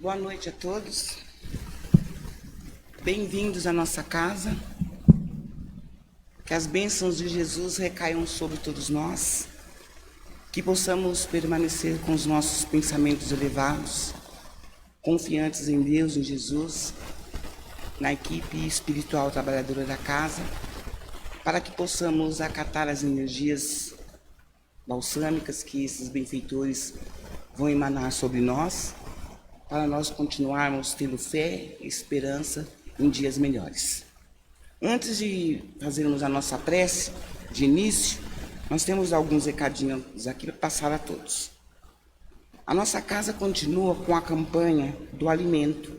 Boa noite a todos. Bem-vindos à nossa casa. Que as bênçãos de Jesus recaiam sobre todos nós. Que possamos permanecer com os nossos pensamentos elevados, confiantes em Deus, em Jesus, na equipe espiritual trabalhadora da casa, para que possamos acatar as energias balsâmicas que esses benfeitores vão emanar sobre nós, para nós continuarmos tendo fé e esperança em dias melhores. Antes de fazermos a nossa prece de início, nós temos alguns recadinhos aqui para passar a todos. A nossa casa continua com a campanha do alimento,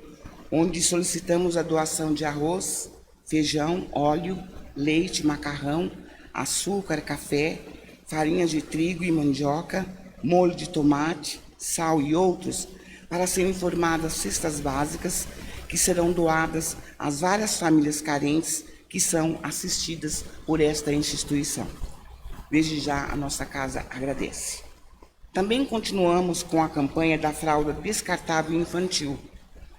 onde solicitamos a doação de arroz, feijão, óleo, leite, macarrão, açúcar, café, farinha de trigo e mandioca, molho de tomate, sal e outros, para serem formadas cestas básicas que serão doadas às várias famílias carentes que são assistidas por esta instituição. Desde já a nossa casa agradece. Também continuamos com a campanha da fralda descartável infantil,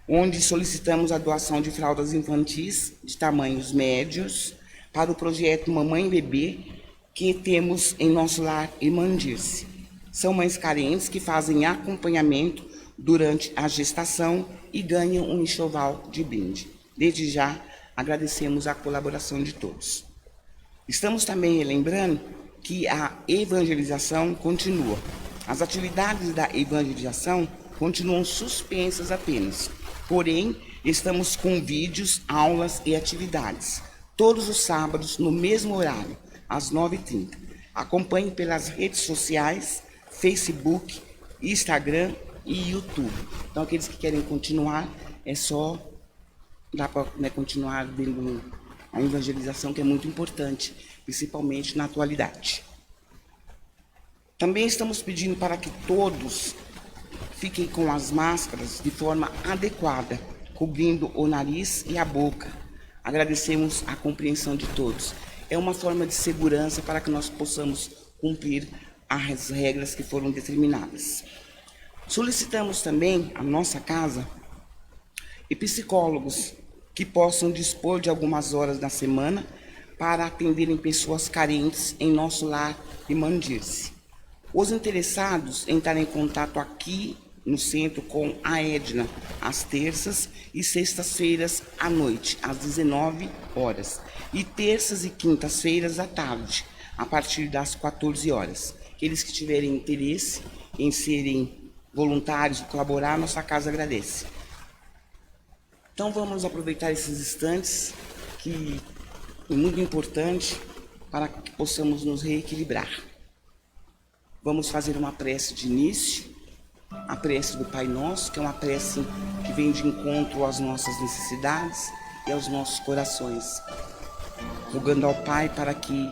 onde solicitamos a doação de fraldas infantis de tamanhos médios para o projeto Mamãe e Bebê que temos em nosso lar Irmandir-se. São mães carentes que fazem acompanhamento durante a gestação e ganham um enxoval de brinde. Desde já, agradecemos a colaboração de todos. Estamos também lembrando que a evangelização continua. As atividades da evangelização continuam suspensas apenas. Porém, estamos com vídeos, aulas e atividades, todos os sábados, no mesmo horário, às 9h30. Acompanhe pelas redes sociais, Facebook, Instagram e YouTube. Então, aqueles que querem continuar, é só dá para continuar vendo a evangelização, que é muito importante, principalmente na atualidade. Também estamos pedindo para que todos fiquem com as máscaras de forma adequada, cobrindo o nariz e a boca. Agradecemos a compreensão de todos. É uma forma de segurança para que nós possamos cumprir as regras que foram determinadas. Solicitamos também à nossa casa e psicólogos que possam dispor de algumas horas na semana para atenderem pessoas carentes em nosso lar Irmandir-se. Os interessados entrarem em contato aqui no centro com a Edna, às terças e sextas-feiras à noite, às 19 horas, e terças e quintas-feiras à tarde, a partir das 14 horas. Aqueles que tiverem interesse em serem voluntários, colaborar, nossa casa agradece. Então vamos aproveitar esses instantes, que é muito importante para que possamos nos reequilibrar. Vamos fazer uma prece de início, a prece do Pai Nosso, que é uma prece que vem de encontro às nossas necessidades e aos nossos corações, rogando ao Pai para que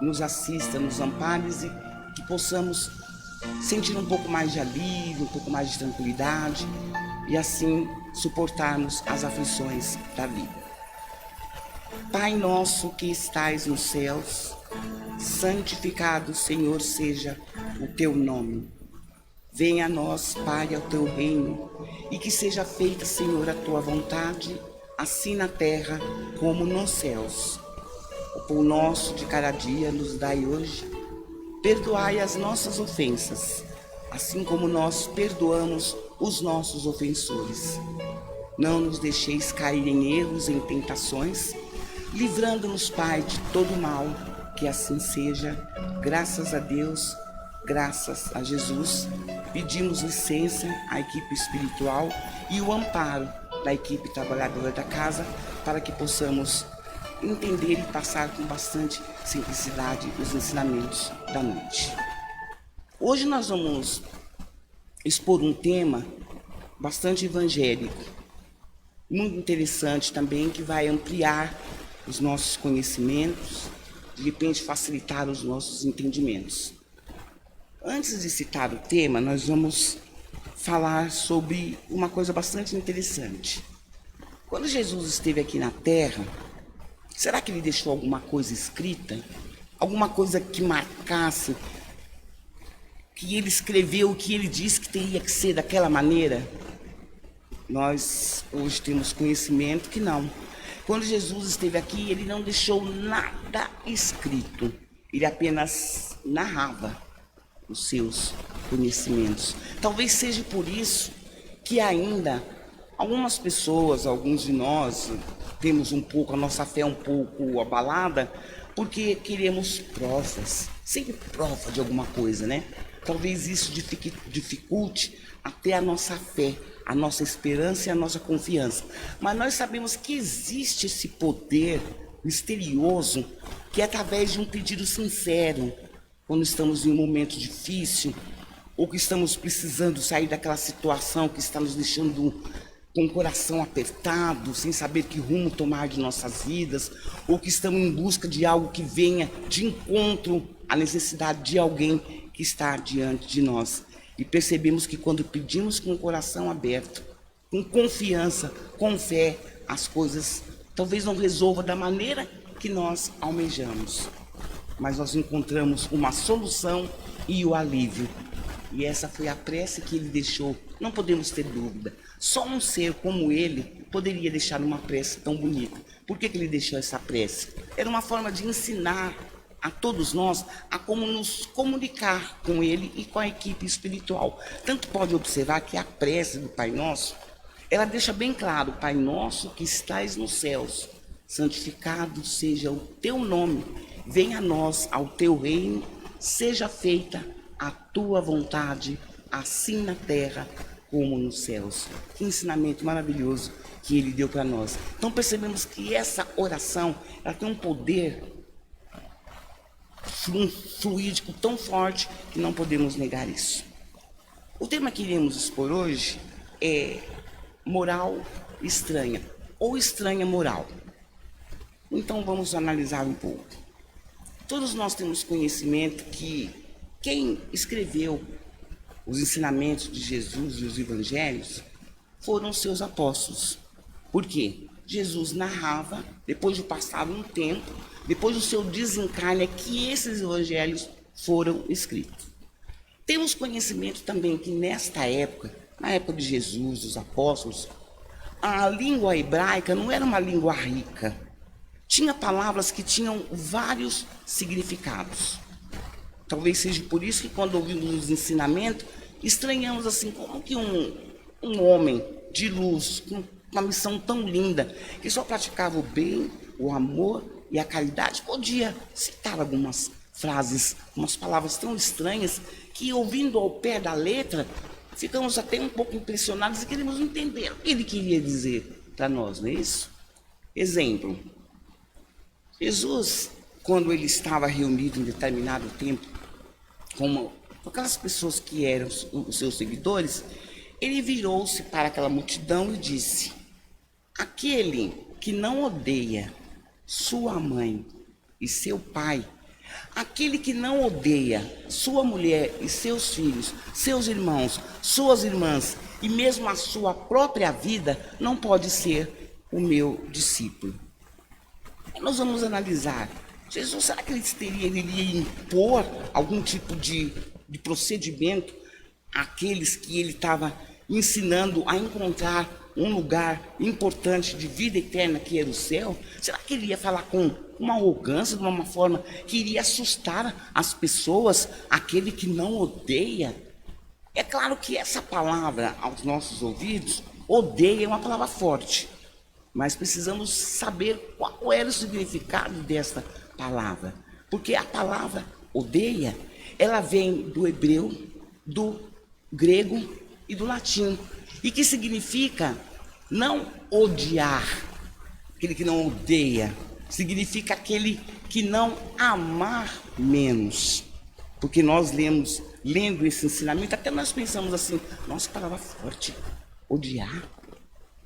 nos assista, nos ampare e que possamos sentir um pouco mais de alívio, um pouco mais de tranquilidade e assim suportarmos as aflições da vida. Pai nosso que estais nos céus, santificado, Senhor, seja o teu nome. Venha a nós, Pai, ao teu reino, e que seja feita, Senhor, a tua vontade, assim na terra como nos céus. O pão nosso de cada dia nos dai hoje. Perdoai as nossas ofensas, assim como nós perdoamos os nossos ofensores. Não nos deixeis cair em erros, em tentações, livrando-nos, Pai, de todo mal, que assim seja. Graças a Deus, graças a Jesus, pedimos licença à equipe espiritual e o amparo da equipe trabalhadora da casa, para que possamos entender e passar com bastante simplicidade os ensinamentos da noite. Hoje nós vamos expor um tema bastante evangélico, muito interessante também, que vai ampliar os nossos conhecimentos, de repente facilitar os nossos entendimentos. Antes de citar o tema, nós vamos falar sobre uma coisa bastante interessante. Quando Jesus esteve aqui na Terra, será que ele deixou alguma coisa escrita? Alguma coisa que marcasse, que ele escreveu, que ele disse que teria que ser daquela maneira? Nós hoje temos conhecimento que não. Quando Jesus esteve aqui, ele não deixou nada escrito. Ele apenas narrava os seus conhecimentos. Talvez seja por isso que ainda algumas pessoas, alguns de nós, temos um pouco, a nossa fé um pouco abalada, porque queremos provas, sempre prova de alguma coisa, né? Talvez isso dificulte até a nossa fé, a nossa esperança e a nossa confiança. Mas nós sabemos que existe esse poder misterioso que é através de um pedido sincero, quando estamos em um momento difícil, ou que estamos precisando sair daquela situação que está nos deixando com o coração apertado, sem saber que rumo tomar de nossas vidas, ou que estamos em busca de algo que venha de encontro à necessidade de alguém que está diante de nós. E percebemos que quando pedimos com o coração aberto, com confiança, com fé, as coisas talvez não resolvam da maneira que nós almejamos, mas nós encontramos uma solução e o alívio. E essa foi a prece que ele deixou, não podemos ter dúvida. Só um ser como ele poderia deixar uma prece tão bonita. Por que ele deixou essa prece? Era uma forma de ensinar a todos nós a como nos comunicar com ele e com a equipe espiritual. Tanto pode observar que a prece do Pai Nosso, ela deixa bem claro: Pai Nosso que estais nos céus, santificado seja o teu nome, venha a nós ao teu reino, seja feita a tua vontade, assim na terra como nos céus. Que ensinamento maravilhoso que ele deu para nós. Então percebemos que essa oração, ela tem um poder fluídico tão forte que não podemos negar isso. O tema que iremos expor hoje é moral estranha, ou estranha moral. Então vamos analisar um pouco. Todos nós temos conhecimento que quem escreveu os ensinamentos de Jesus e os evangelhos foram seus apóstolos. Por quê? Jesus narrava, depois de passar um tempo, depois do seu desencarne, é que esses evangelhos foram escritos. Temos conhecimento também que nesta época, na época de Jesus, dos apóstolos, a língua hebraica não era uma língua rica. Tinha palavras que tinham vários significados. Talvez seja por isso que quando ouvimos os ensinamentos, estranhamos assim, como que um homem de luz, com uma missão tão linda, que só praticava o bem, o amor e a caridade, podia citar algumas frases, umas palavras tão estranhas, que ouvindo ao pé da letra, ficamos até um pouco impressionados e queremos entender o que ele queria dizer para nós, não é isso? Exemplo, Jesus, quando ele estava reunido em determinado tempo, com aquelas pessoas que eram os seus seguidores, ele virou-se para aquela multidão e disse: aquele que não odeia sua mãe e seu pai, aquele que não odeia sua mulher e seus filhos, seus irmãos, suas irmãs e mesmo a sua própria vida, não pode ser o meu discípulo. Nós vamos analisar. Jesus, será que ele iria impor algum tipo de procedimento àqueles que ele estava ensinando a encontrar um lugar importante de vida eterna que era o céu? Será que ele ia falar com uma arrogância, de uma forma que iria assustar as pessoas, aquele que não odeia? É claro que essa palavra, aos nossos ouvidos, odeia é uma palavra forte, mas precisamos saber qual era o significado desta palavra, porque a palavra odeia, ela vem do hebreu, do grego e do latim, e que significa não odiar. Aquele que não odeia significa aquele que não amar menos, porque nós lendo esse ensinamento, até nós pensamos assim: nossa, que palavra forte, odiar.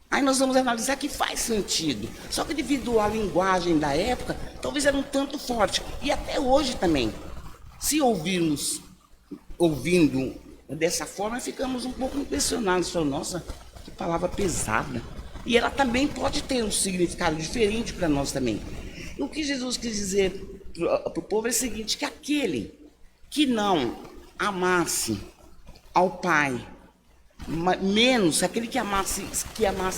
Aí nós vamos analisar que faz sentido, só que devido à linguagem da época, talvez era um tanto forte, e até hoje também. Se ouvindo dessa forma, ficamos um pouco impressionados, falando: nossa, que palavra pesada. E ela também pode ter um significado diferente para nós também. E o que Jesus quis dizer para o povo é o seguinte: que aquele que não amasse ao pai, menos, aquele que amasse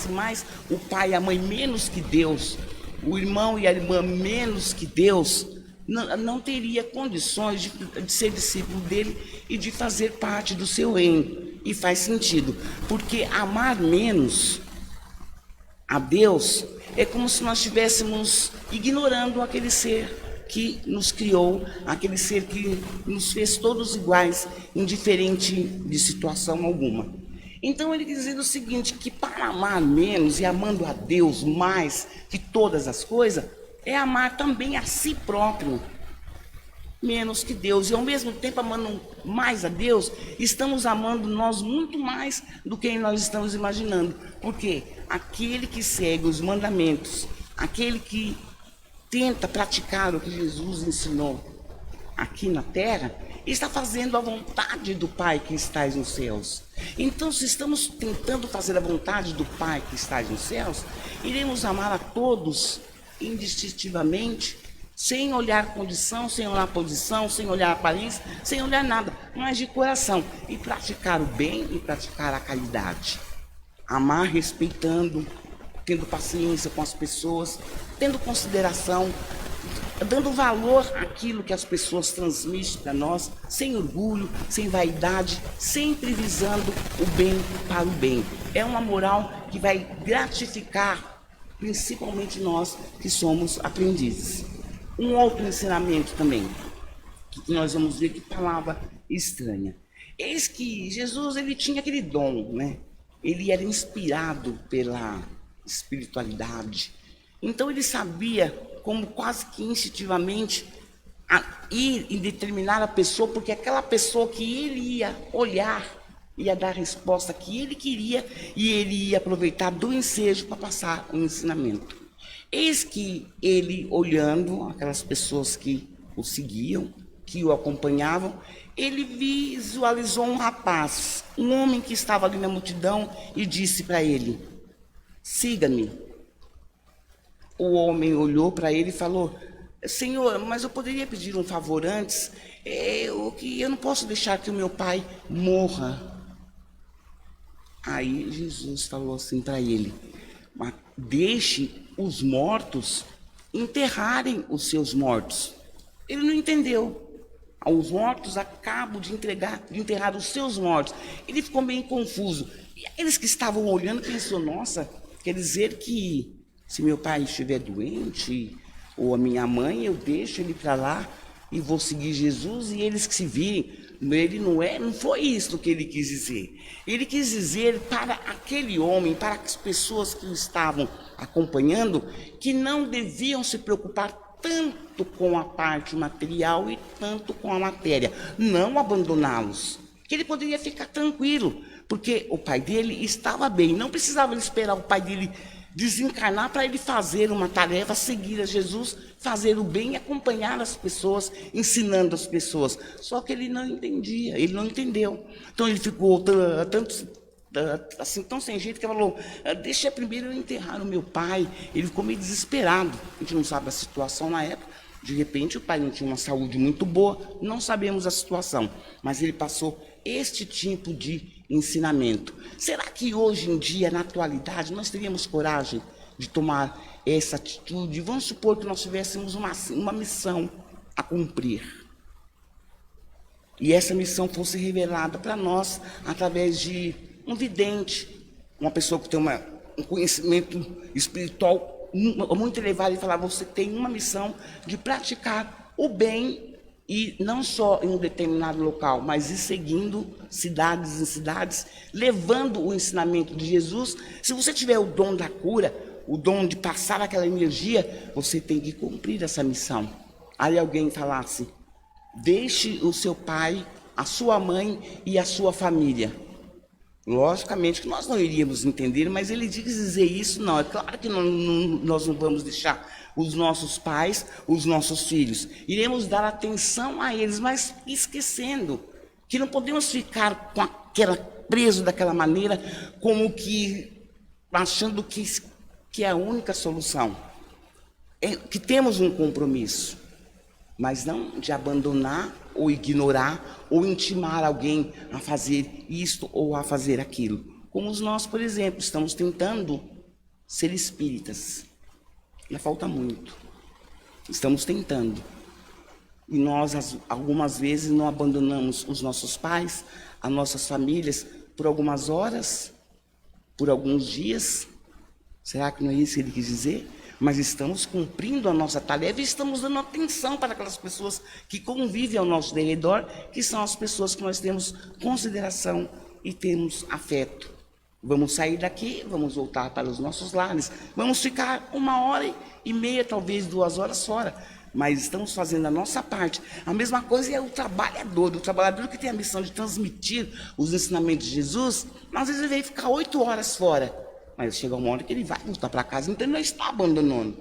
mais o pai e a mãe menos que Deus, o irmão e a irmã menos que Deus, não teria condições de ser discípulo dele e de fazer parte do seu reino. E faz sentido, porque amar menos a Deus é como se nós estivéssemos ignorando aquele ser que nos criou, aquele ser que nos fez todos iguais, indiferente de situação alguma. Então ele diz o seguinte, que para amar menos e amando a Deus mais que todas as coisas, é amar também a si próprio menos que Deus. E ao mesmo tempo, amando mais a Deus, estamos amando nós muito mais do que nós estamos imaginando. Porque aquele que segue os mandamentos, aquele que tenta praticar o que Jesus ensinou aqui na terra, está fazendo a vontade do Pai que está nos céus. Então, se estamos tentando fazer a vontade do Pai que está nos céus, iremos amar a todos indistintivamente, sem olhar condição, sem olhar posição, sem olhar aparência, sem olhar nada, mas de coração, e praticar o bem e praticar a caridade. Amar respeitando, tendo paciência com as pessoas, tendo consideração, dando valor àquilo que as pessoas transmitem para nós, sem orgulho, sem vaidade, sempre visando o bem para o bem. É uma moral que vai gratificar, principalmente nós que somos aprendizes. Um outro ensinamento também, que nós vamos ver, que palavra estranha. Eis que Jesus, ele tinha aquele dom, né? Ele era inspirado pela espiritualidade. Então ele sabia, como quase que instintivamente, ir e determinar a pessoa, porque aquela pessoa que ele ia olhar, ia dar a resposta que ele queria, e ele ia aproveitar do ensejo para passar o ensinamento. Eis que ele, olhando aquelas pessoas que o seguiam, que o acompanhavam, ele visualizou um rapaz, um homem que estava ali na multidão, e disse para ele: siga-me. O homem olhou para ele e falou: Senhor, mas eu poderia pedir um favor antes? Eu não posso deixar que o meu pai morra. Aí Jesus falou assim para ele: mas deixe os mortos enterrarem os seus mortos. Ele não entendeu. Os mortos acabam de enterrar os seus mortos. Ele ficou meio confuso. E aqueles que estavam olhando pensou: nossa, quer dizer que se meu pai estiver doente, ou a minha mãe, eu deixo ele para lá e vou seguir Jesus, e eles que se virem. Ele não foi isso que ele quis dizer. Ele quis dizer para aquele homem, para as pessoas que o estavam acompanhando, que não deviam se preocupar tanto com a parte material e tanto com a matéria, não abandoná-los, que ele poderia ficar tranquilo, porque o pai dele estava bem, não precisava ele esperar o pai dele desencarnar para ele fazer uma tarefa, seguir a Jesus, fazer o bem e acompanhar as pessoas, ensinando as pessoas. Só que ele não entendia, ele não entendeu. Então ele ficou tão sem jeito que ele falou: deixa primeiro eu enterrar o meu pai. Ele ficou meio desesperado. A gente não sabe a situação na época. De repente o pai não tinha uma saúde muito boa, não sabemos a situação, mas ele passou este tipo de ensinamento. Será que hoje em dia, na atualidade, nós teríamos coragem de tomar essa atitude? Vamos supor que nós tivéssemos uma missão a cumprir, e essa missão fosse revelada para nós através de um vidente, uma pessoa que tem um conhecimento espiritual muito elevado, e falar: você tem uma missão de praticar o bem, e não só em um determinado local, mas ir seguindo cidades em cidades, levando o ensinamento de Jesus. Se você tiver o dom da cura, o dom de passar aquela energia, você tem que cumprir essa missão. Aí alguém falasse: deixe o seu pai, a sua mãe e a sua família. Logicamente que nós não iríamos entender, mas ele quis dizer isso. Não, é claro que nós não vamos deixar os nossos pais, os nossos filhos. Iremos dar atenção a eles, mas esquecendo que não podemos ficar com preso daquela maneira, como que achando que é a única solução. Que temos um compromisso. mas não de abandonar ou ignorar ou intimar alguém a fazer isto ou a fazer aquilo. Como nós, por exemplo, estamos tentando ser espíritas. Ainda falta muito. Estamos tentando. E nós, algumas vezes, não abandonamos os nossos pais, as nossas famílias, por algumas horas, por alguns dias. Será que não é isso que ele quis dizer? Mas estamos cumprindo a nossa tarefa e estamos dando atenção para aquelas pessoas que convivem ao nosso redor, que são as pessoas que nós temos consideração e temos afeto. Vamos sair daqui, vamos voltar para os nossos lares, vamos ficar 1h30, talvez 2 horas fora, mas estamos fazendo a nossa parte. A mesma coisa é o trabalhador que tem a missão de transmitir os ensinamentos de Jesus, às vezes ele vai ficar 8 horas fora, mas chega uma hora que ele vai voltar para casa, então ele não está abandonando.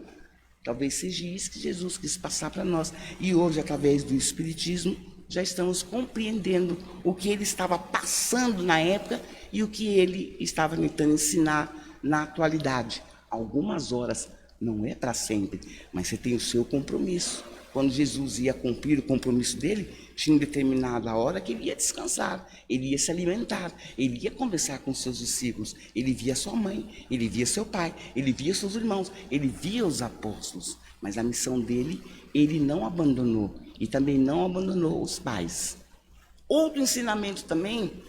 Talvez seja isso que Jesus quis passar para nós. E hoje, através do Espiritismo, já estamos compreendendo o que ele estava passando na época e o que ele estava tentando ensinar na atualidade. Algumas horas, não é para sempre, mas você tem o seu compromisso. Quando Jesus ia cumprir o compromisso dele, tinha determinada hora que ele ia descansar, ele ia se alimentar, ele ia conversar com seus discípulos, ele via sua mãe, ele via seu pai, ele via seus irmãos, ele via os apóstolos, mas a missão dele, ele não abandonou, e também não abandonou os pais. Outro ensinamento também,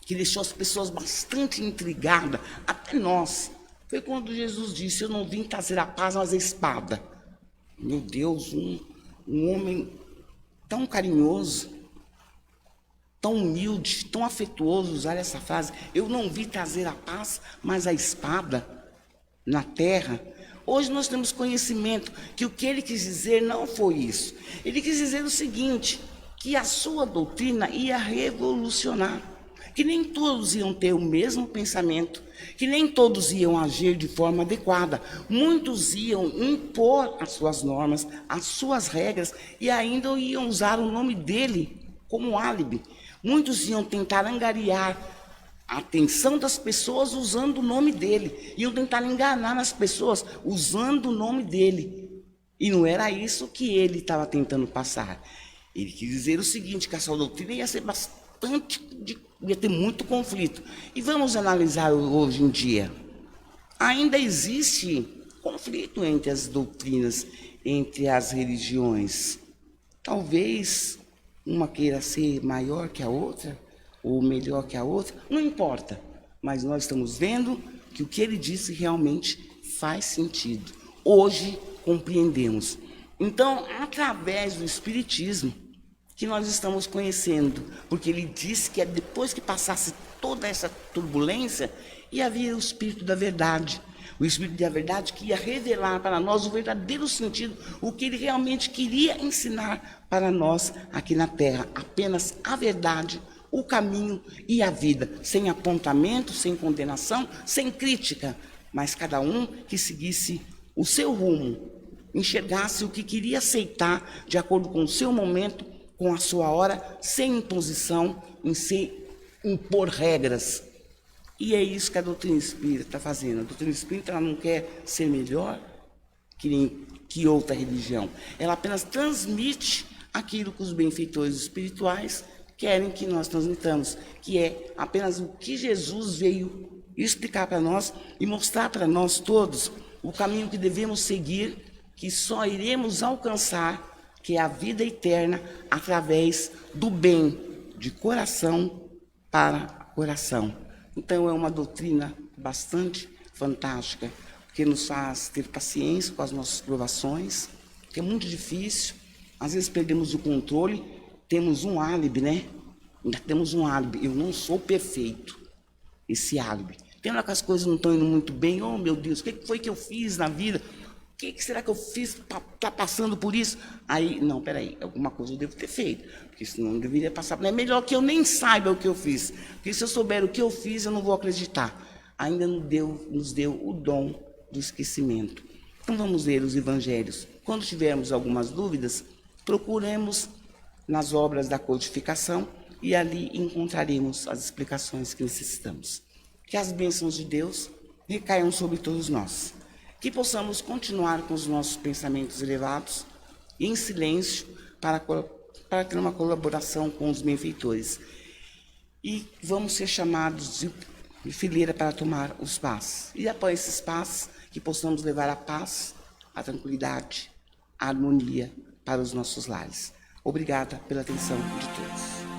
que deixou as pessoas bastante intrigadas, até nós, foi quando Jesus disse: eu não vim trazer a paz, mas a espada. Meu Deus, um homem tão carinhoso, tão humilde, tão afetuoso, usar essa frase: eu não vim trazer a paz, mas a espada na terra. Hoje nós temos conhecimento que o que ele quis dizer não foi isso. Ele quis dizer o seguinte, que a sua doutrina ia revolucionar, que nem todos iam ter o mesmo pensamento, que nem todos iam agir de forma adequada. Muitos iam impor as suas normas, as suas regras, e ainda iam usar o nome dele como álibi. Muitos iam tentar angariar a atenção das pessoas usando o nome dele. Iam tentar enganar as pessoas usando o nome dele. E não era isso que ele estava tentando passar. Ele quis dizer o seguinte, que a sua doutrina ia ser ia ter muito conflito. E vamos analisar hoje em dia. Ainda existe conflito entre as doutrinas, entre as religiões. Talvez uma queira ser maior que a outra, ou melhor que a outra, não importa. Mas nós estamos vendo que o que ele disse realmente faz sentido. Hoje compreendemos. Então, através do Espiritismo, que nós estamos conhecendo, porque ele disse que depois que passasse toda essa turbulência, ia vir o Espírito da Verdade. O Espírito da Verdade que ia revelar para nós o verdadeiro sentido, o que ele realmente queria ensinar para nós aqui na Terra. Apenas a verdade, o caminho e a vida, sem apontamento, sem condenação, sem crítica, mas cada um que seguisse o seu rumo, enxergasse o que queria aceitar de acordo com o seu momento, com a sua hora, sem imposição, sem impor regras. E é isso que a doutrina espírita está fazendo. A doutrina espírita ela não quer ser melhor que outra religião. Ela apenas transmite aquilo que os benfeitores espirituais querem que nós transmitamos, que é apenas o que Jesus veio explicar para nós e mostrar para nós todos o caminho que devemos seguir, que só iremos alcançar, que é a vida eterna, através do bem, de coração para coração. Então é uma doutrina bastante fantástica, que nos faz ter paciência com as nossas provações, que é muito difícil. Às vezes perdemos o controle, temos um álibi, né? Ainda temos um álibi. Eu não sou perfeito. Esse álibi. Tem hora que as coisas não estão indo muito bem. Oh, meu Deus, o que foi que eu fiz na vida? O que será que eu fiz para estar passando por isso? Aí, não, peraí, alguma coisa eu devo ter feito, porque senão não deveria passar. É melhor que eu nem saiba o que eu fiz, porque se eu souber o que eu fiz, eu não vou acreditar. Ainda nos deu o dom do esquecimento. Então vamos ler os evangelhos. Quando tivermos algumas dúvidas, procuremos nas obras da codificação e ali encontraremos as explicações que necessitamos. Que as bênçãos de Deus recaiam sobre todos nós. Que possamos continuar com os nossos pensamentos elevados, e em silêncio para ter uma colaboração com os benfeitores. E vamos ser chamados de fileira para tomar os pás. E após esses pás, que possamos levar a paz, a tranquilidade, a harmonia para os nossos lares. Obrigada pela atenção de todos.